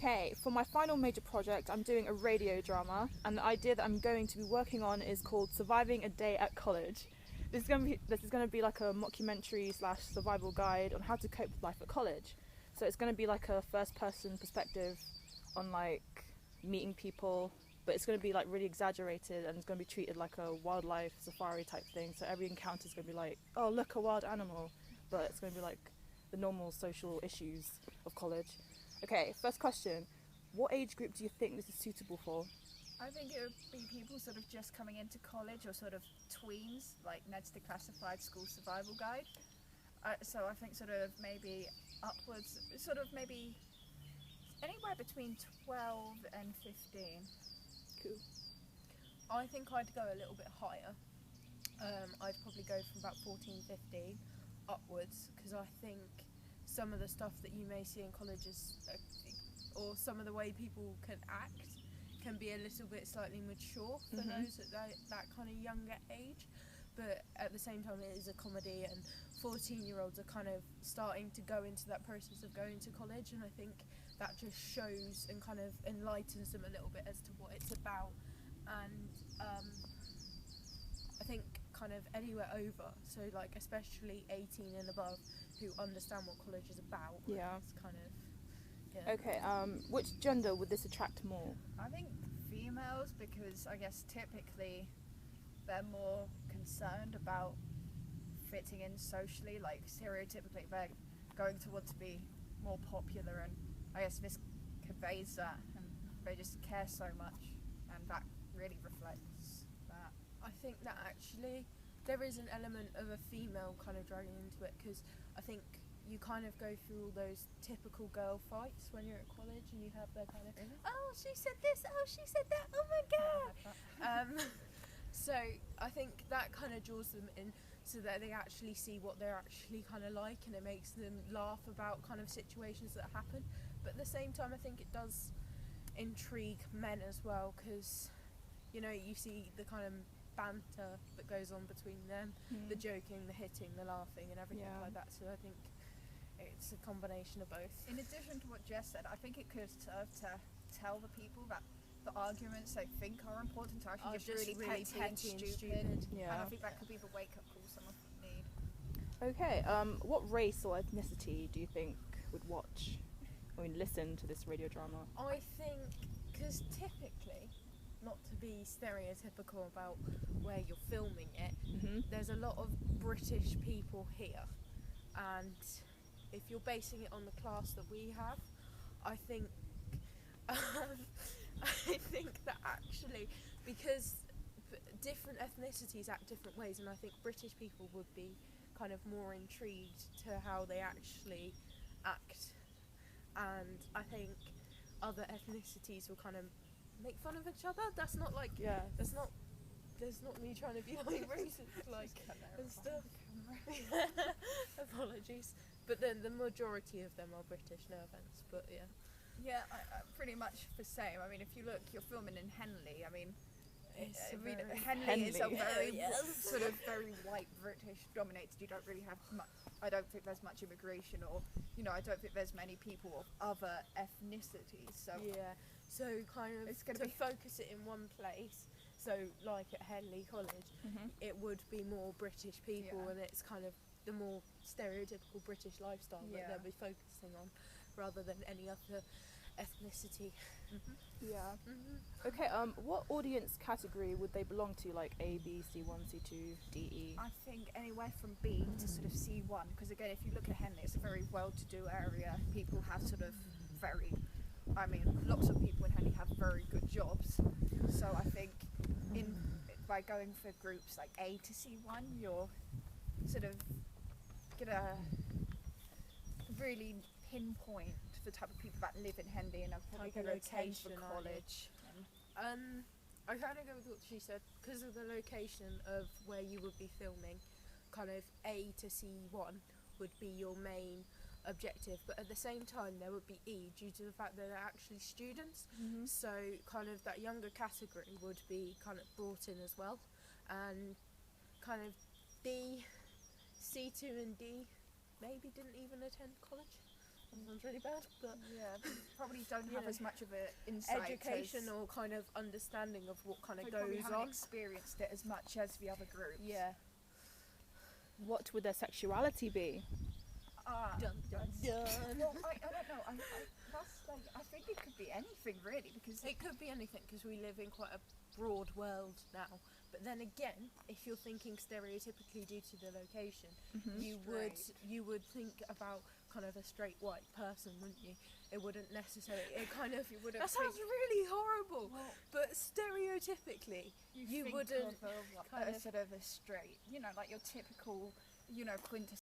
Okay, for my final major project, I'm doing a radio drama, and the idea that I'm going to be working on is called Surviving a Day at College. This is gonna be like a mockumentary slash survival guide on how to cope with life at college. So it's gonna be like a first person perspective on like meeting people, but it's gonna be like really exaggerated and it's gonna be treated like a wildlife safari type thing. So every encounter is gonna be like, oh look, a wild animal, but it's gonna be like the normal social issues of college. Okay, first question. What age group do you think this is suitable for? I think it would be people sort of just coming into college, or sort of tweens, like Ned's Declassified School Survival Guide. So I think sort of maybe upwards, sort of maybe anywhere between 12 and 15. Cool. I think I'd go a little bit higher. I'd probably go from about 14, 15 upwards, because I think some of the stuff that you may see in colleges, or some of the way people can act, can be a little bit slightly mature for those at that kind of younger age. But at the same time, it is a comedy, and 14-year-olds are kind of starting to go into that process of going to college, and I think that just shows and kind of enlightens them a little bit as to what it's about. And I think kind of anywhere over, so like especially 18 and above, who understand what college is about. Yeah. It's kind of, yeah. Okay, which gender would this attract more? I think females, because I guess typically they're more concerned about fitting in socially. Like stereotypically, they're going to want to be more popular, and I guess this conveys that, and they just care so much, and that really reflects that. I think that actually there is an element of a female kind of dragging into it, because I think you kind of go through all those typical girl fights when you're at college, and you have that kind of, oh, she said this, oh, she said that, oh my god. So I think that kind of draws them in, so that they actually see what they're actually kind of like, and it makes them laugh about kind of situations that happen. But at the same time, I think it does intrigue men as well, because, you know, you see the kind of banter that goes on between them, the joking, the hitting, the laughing, and everything like that. So I think it's a combination of both. In addition to what Jess said, I think it could serve to tell the people that the arguments they think are important to actually just really petty and stupid. Yeah. And I think that could be the wake-up call someone would need. Okay, what race or ethnicity do you think would watch, listen to this radio drama? I think, because typically, not to be stereotypical about where you're filming it, there's a lot of British people here, and if you're basing it on the class that we have, I think I think that actually, because different ethnicities act different ways, and I think British people would be kind of more intrigued to how they actually act, and I think other ethnicities will kind of make fun of each other. That's not like, that's not me trying to be like racist like and stuff. Apologies. But then the majority of them are British, no offence, but yeah. Yeah, I pretty much the same. I mean, if you look, you're filming in Henley. I mean, Henley is a very sort of very white British dominated. You don't really have much. I don't think there's much immigration, or I don't think there's many people of other ethnicities. So so kind of to focus it in one place. So like at Henley College, it would be more British people, and it's kind of the more stereotypical British lifestyle that they'll be focusing on, rather than any other ethnicity. Okay, what audience category would they belong to, like A, B, C1, C2, D, E? I think anywhere from B to sort of C1, because again, if you look at Henley, it's a very well-to-do area. People have sort of lots of people in Henley have very good jobs. So I think by going for groups like A to C1, you're sort of gonna really pinpoint the type of people that live in Henley and are probably going to attend for college. I kind of go with what she said, because of the location of where you would be filming. Kind of A to C1 would be your main objective, but at the same time there would be E, due to the fact that they're actually students. So kind of that younger category would be kind of brought in as well, and kind of D, C2 and D maybe didn't even attend college. That sounds really bad, but Yeah, they probably don't have know, as much of an insight. education or kind of understanding of what kind of They probably goes haven't on. experienced it as much as the other groups. Yeah. What would their sexuality be? Dun, dun, dun. Well, I don't know. I think it could be anything really, because It could be anything because we live in quite a broad world now. But then again, if you're thinking stereotypically due to the location, you would think about kind of a straight white person, wouldn't you? It wouldn't necessarily. It kind of. you wouldn't. That sounds really horrible. Well, But stereotypically, you think wouldn't of a kind of- sort of a straight, like your typical, quintessential